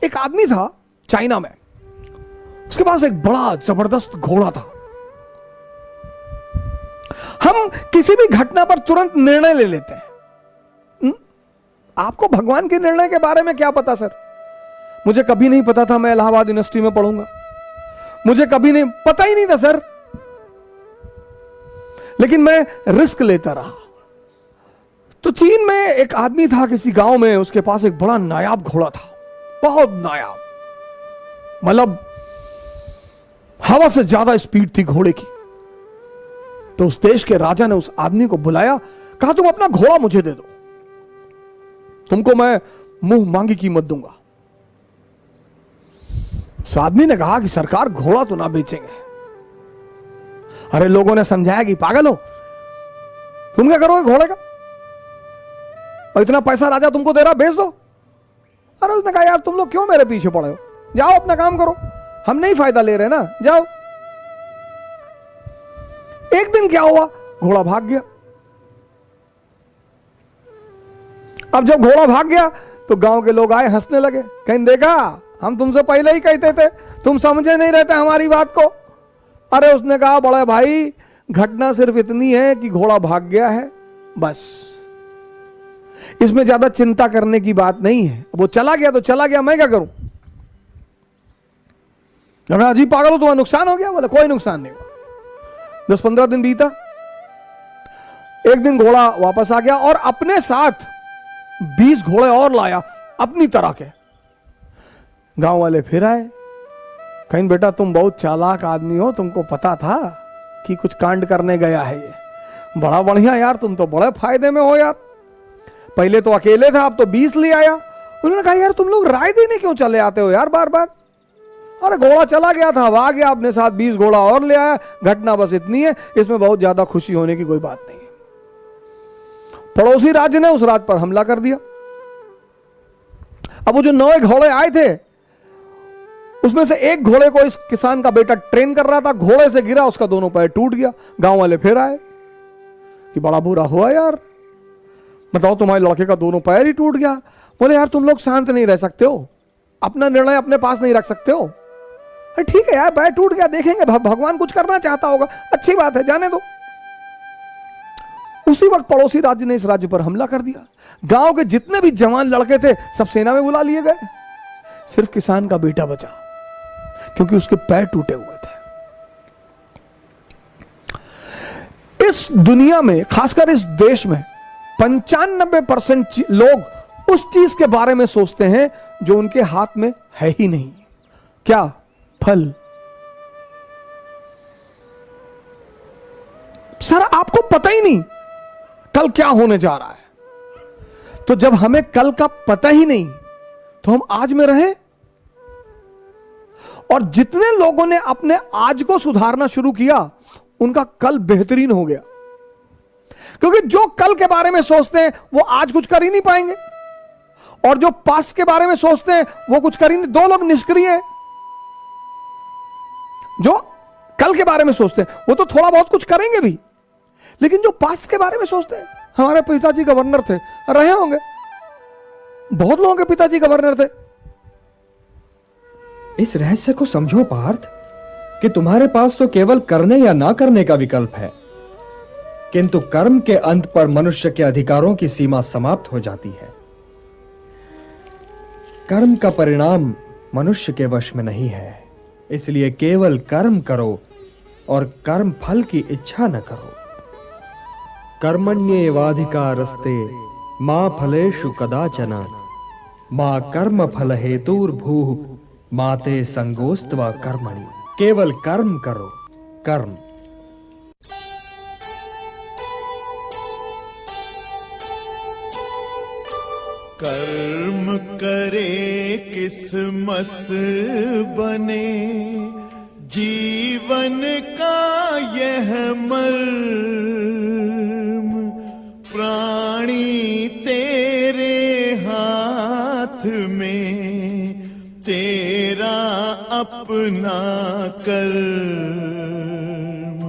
एक आदमी था चाइना में, उसके पास एक बड़ा जबरदस्त घोड़ा था। हम किसी भी घटना पर तुरंत निर्णय ले लेते हैं। आपको भगवान के निर्णय के बारे में क्या पता सर? मुझे कभी नहीं पता था मैं इलाहाबाद यूनिवर्सिटी में पढ़ूंगा, मुझे कभी नहीं पता ही नहीं था सर, लेकिन मैं रिस्क लेता रहा। तो चीन में एक आदमी था किसी गांव में, उसके पास एक बड़ा नायाब घोड़ा था, बहुत नायाब, मतलब हवा से ज्यादा स्पीड थी घोड़े की। तो उस देश के राजा ने उस आदमी को बुलाया, कहा तुम अपना घोड़ा मुझे दे दो, तुमको मैं मुंह मांगी कीमत दूंगा। उस आदमी ने कहा कि सरकार घोड़ा तो ना बेचेंगे। अरे लोगों ने समझाया कि पागल हो, तुम क्या करोगे घोड़े का, और इतना पैसा राजा तुमको दे रहा, बेच दो। अरे उसने कहा यार तुम लोग क्यों मेरे पीछे पड़े हो, जाओ अपना काम करो, हम नहीं फायदा ले रहे ना, जाओ। एक दिन क्या हुआ, घोड़ा भाग गया। अब जब घोड़ा भाग गया तो गांव के लोग आए, हंसने लगे, कहीं देखा हम तुमसे पहले ही कहते थे, तुम समझे नहीं रहते हमारी बात को। अरे उसने कहा बड़े भाई घटना सिर्फ इतनी है कि घोड़ा भाग गया है, बस, इसमें ज्यादा चिंता करने की बात नहीं है। वो चला गया तो चला गया, मैं क्या करूं। अजीब पागल हो, तुम्हारा नुकसान हो गया? बोले कोई नुकसान नहीं हुआ। 10-15 दिन बीता, एक दिन घोड़ा वापस आ गया और अपने साथ 20 घोड़े और लाया अपनी तरह के। गांव वाले फिर आए, कहीं बेटा तुम बहुत चालाक आदमी हो, तुमको पता था कि कुछ कांड करने गया है ये, बड़ा बढ़िया यार, तुम तो बड़े फायदे में हो यार, पहले तो अकेले था अब तो 20 ले आया। उन्होंने कहा यार तुम लोग राय देने क्यों चले आते हो यार बार बार। अरे घोड़ा चला गया था, अब आ गया, अपने साथ 20 घोड़ा और ले आया, घटना बस इतनी है, इसमें बहुत ज्यादा खुशी होने की कोई बात नहीं है। पड़ोसी राज्य ने उस राज्य पर हमला कर दिया। अब वो जो 9 घोड़े आए थे उसमें से एक घोड़े को इस किसान का बेटा ट्रेन कर रहा था, घोड़े से गिरा, उसका दोनों पैर टूट गया। गांव वाले फिर आए कि बड़ा बुरा हुआ यार, बताओ तुम्हारे लड़के का दोनों पैर ही टूट गया। बोले यार तुम लोग शांत नहीं रह सकते हो, अपना निर्णय अपने पास नहीं रख सकते हो। अरे ठीक है यार, पैर टूट गया, देखेंगे भगवान कुछ करना चाहता होगा, अच्छी बात है, जाने दो। उसी वक्त पड़ोसी राज्य ने इस राज्य पर हमला कर दिया। गांव के जितने भी जवान लड़के थे सब सेना में बुला लिए गए, सिर्फ किसान का बेटा बचा क्योंकि उसके पैर टूटे हुए थे। इस दुनिया में, खासकर इस देश में 95% लोग उस चीज के बारे में सोचते हैं जो उनके हाथ में है ही नहीं। क्या? फल। सर आपको पता ही नहीं कल क्या होने जा रहा है, तो जब हमें कल का पता ही नहीं तो हम आज में रहें। और जितने लोगों ने अपने आज को सुधारना शुरू किया उनका कल बेहतरीन हो गया, क्योंकि जो कल के बारे में सोचते हैं वो आज कुछ कर ही नहीं पाएंगे, और जो पास्ट के बारे में सोचते हैं वो कुछ कर ही नहीं। 2 लोग निष्क्रिय हैं। जो कल के बारे में सोचते हैं वो तो थोड़ा बहुत कुछ करेंगे भी, लेकिन जो पास्ट के बारे में सोचते हैं, हमारे पिताजी गवर्नर थे, रहे होंगे, बहुत लोगों के पिताजी गवर्नर थे। इस रहस्य को समझो पार्थ कि तुम्हारे पास तो केवल करने या ना करने का विकल्प है, किंतु कर्म के अंत पर मनुष्य के अधिकारों की सीमा समाप्त हो जाती है। कर्म का परिणाम मनुष्य के वश में नहीं है, इसलिए केवल कर्म करो और कर्म फल की इच्छा न करो। कर्मण्येवाधिकारस्ते मा फलेषु कदाचन मा कर्म फल हेतुर्भूः माते संगोस्त्वा कर्मणि। केवल कर्म करो, कर्म। कर्म करे किस्मत बने, जीवन का यह मर्म, प्राणी तेरे हाथ में, तेरा अपना कर्म,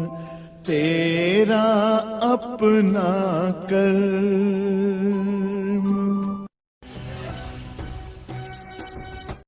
तेरा अपना कर्म।